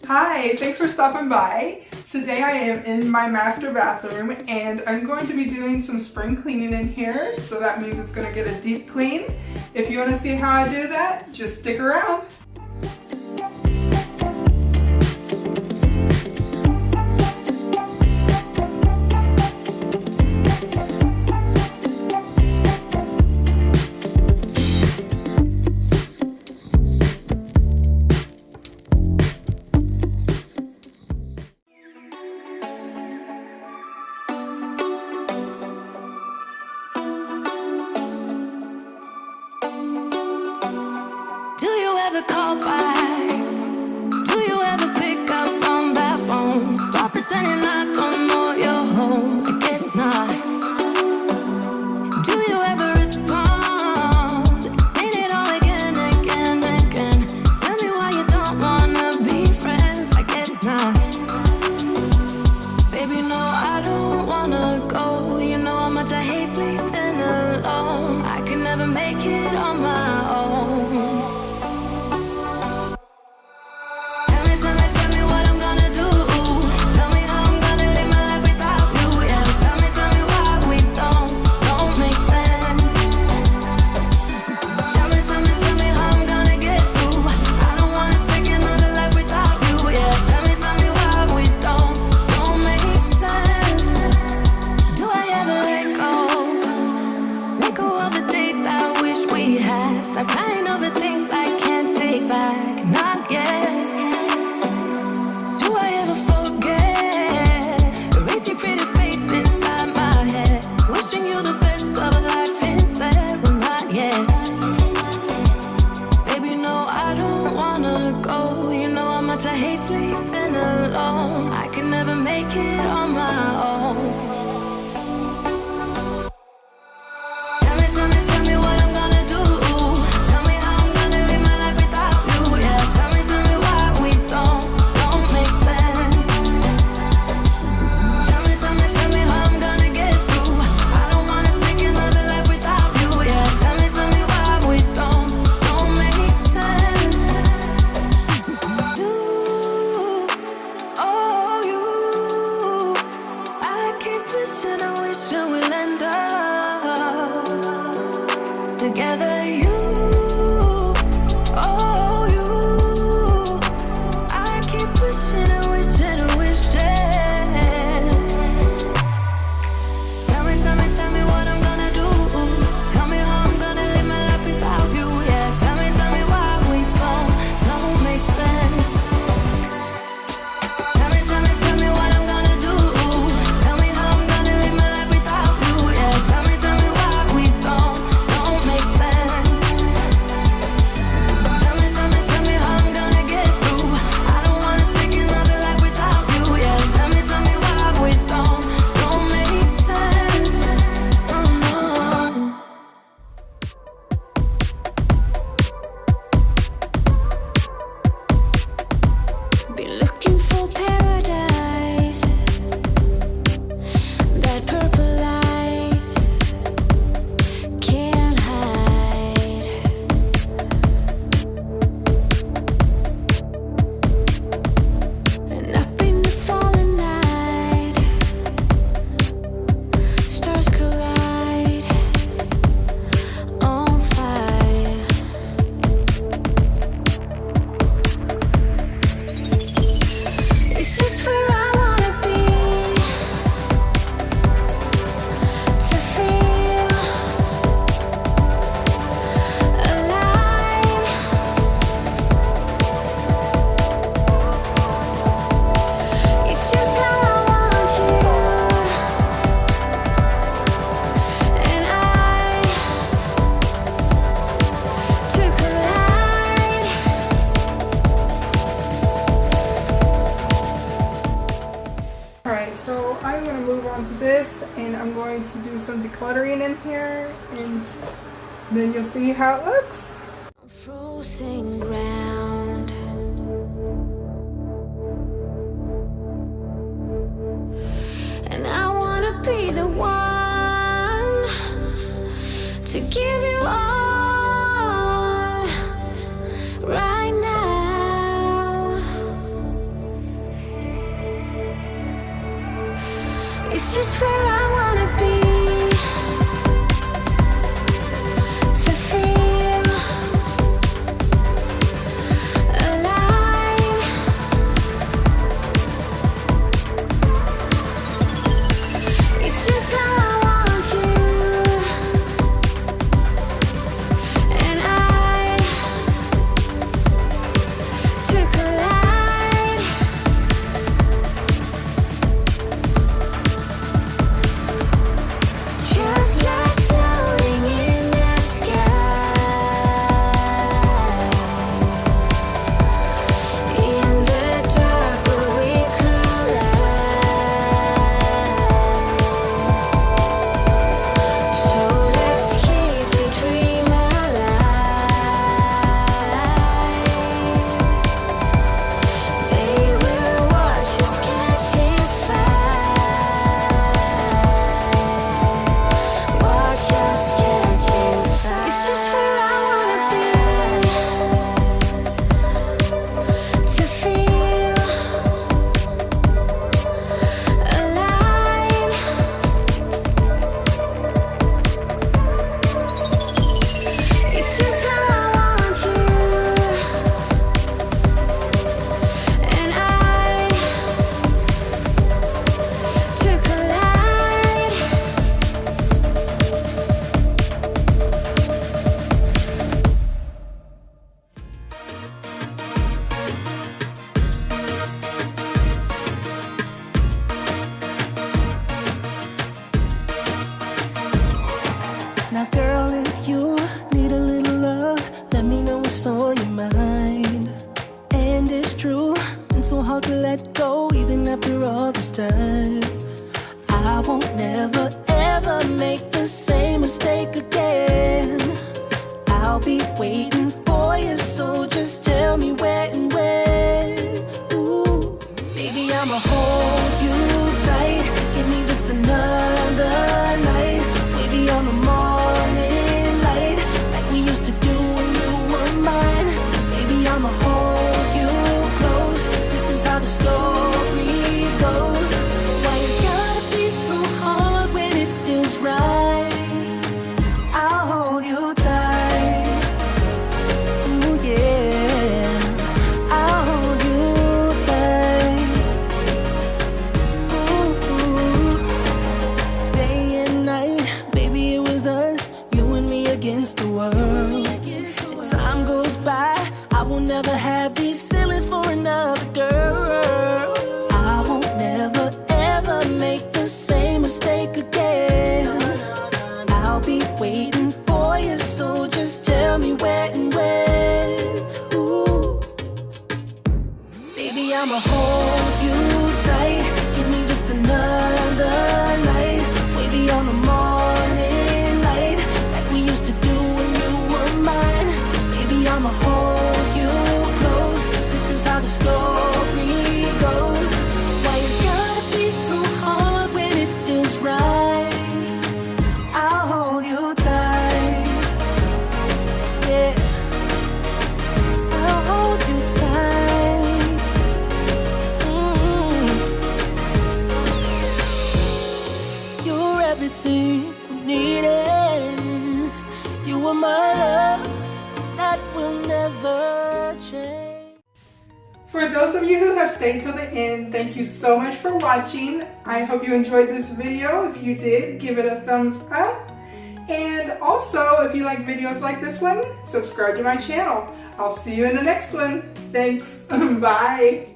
Hi, thanks for stopping by. Today I am in my master bathroom and I'm going to be doing some spring cleaning in here, so that means it's going to get a deep clean. If you want to see how I do that, just stick around. Call back. Do you ever pick up on that phone? Stop pretending I don't know you're home. I guess not. Do you ever respond? Explain it all again, again, again. Tell me why you don't wanna be friends. I guess not. Baby, no, I don't wanna go. You know how much I hate sleeping alone. I can never make it on my own. I hate sleeping alone. I can never make it on my own. Tell me what I'm gonna do. Tell me how I'm gonna live my life without you. Yeah, tell me why we don't make sense. Tell me how I'm gonna get through. I don't wanna take another life without you. Yeah, tell me why we don't make sense. And I wish that we'll end up together, you, oh, you. I keep wishing and wishing and wishing. Tell me what I'm gonna do. Tell me how I'm gonna live my life without you. Yeah, tell me why we don't make sense. Tell me what I'm gonna do. Tell me how I'm gonna live my life without you. Yeah, tell me why we don't make sense. Tell me how I'm gonna get through. I don't wanna take another life without you. Yeah, tell me why we don't make sense. Oh no. Be looking for paradise, that purple light can't hide. And up in the falling night, stars collide on fire. It's just where I wanna be, to feel alive. It's just how I want you, and I to collide. Alright, so I'm going to move on to this and I'm going to do some decluttering in here and then you'll see how it looks. Frozen ground, and I wanna be the one to give you all right now. It's just where I wanna be. To feel alive. It's just how I want you. And I to collide. Just like floating in the sky. In the dark where we collide. So let's keep the dream alive. They will watch us catching fire. Watch us catching fire. It's just where I wanna be. To feel alive. It's just how I want you. And I to collide. Now girl, if you need a little love, let me know what's on your mind. And it's true, it's so hard to let go even after all this time. I won't never ever make the same mistake again. I'll be waiting for you, so just tell me where and when. Ooh, baby, I'ma hold you tight. Give me just another night. Maybe on the morning light, like we used to do when you were mine. Baby, I'ma hold you close. This is how the story goes. Why it's gotta be so hard when it feels right? I'll hold you tight. Ooh, yeah. I'll hold you tight. Ooh. Day and night, baby, it was us, you and me against the world. As time goes by, I will never have these feelings for another girl. I won't never ever make the same mistake again. I'll be waiting for you, so just tell me where and when. Ooh. Baby, I'ma hold you tight. Give me just another night. Maybe on the morning light, like we used to do when you were mine. Baby, I'ma hold you close. This is how the story goes. Why it's gotta be so hard when it feels right? I'll hold you tight. Yeah, I'll hold you tight. You're everything I'm needing. You are my love that will never change. For those of you who have stayed till the end, thank you so much for watching. I hope you enjoyed this video. If you did, give it a thumbs up. And also, if you like videos like this one, subscribe to my channel. I'll see you in the next one. Thanks. Bye.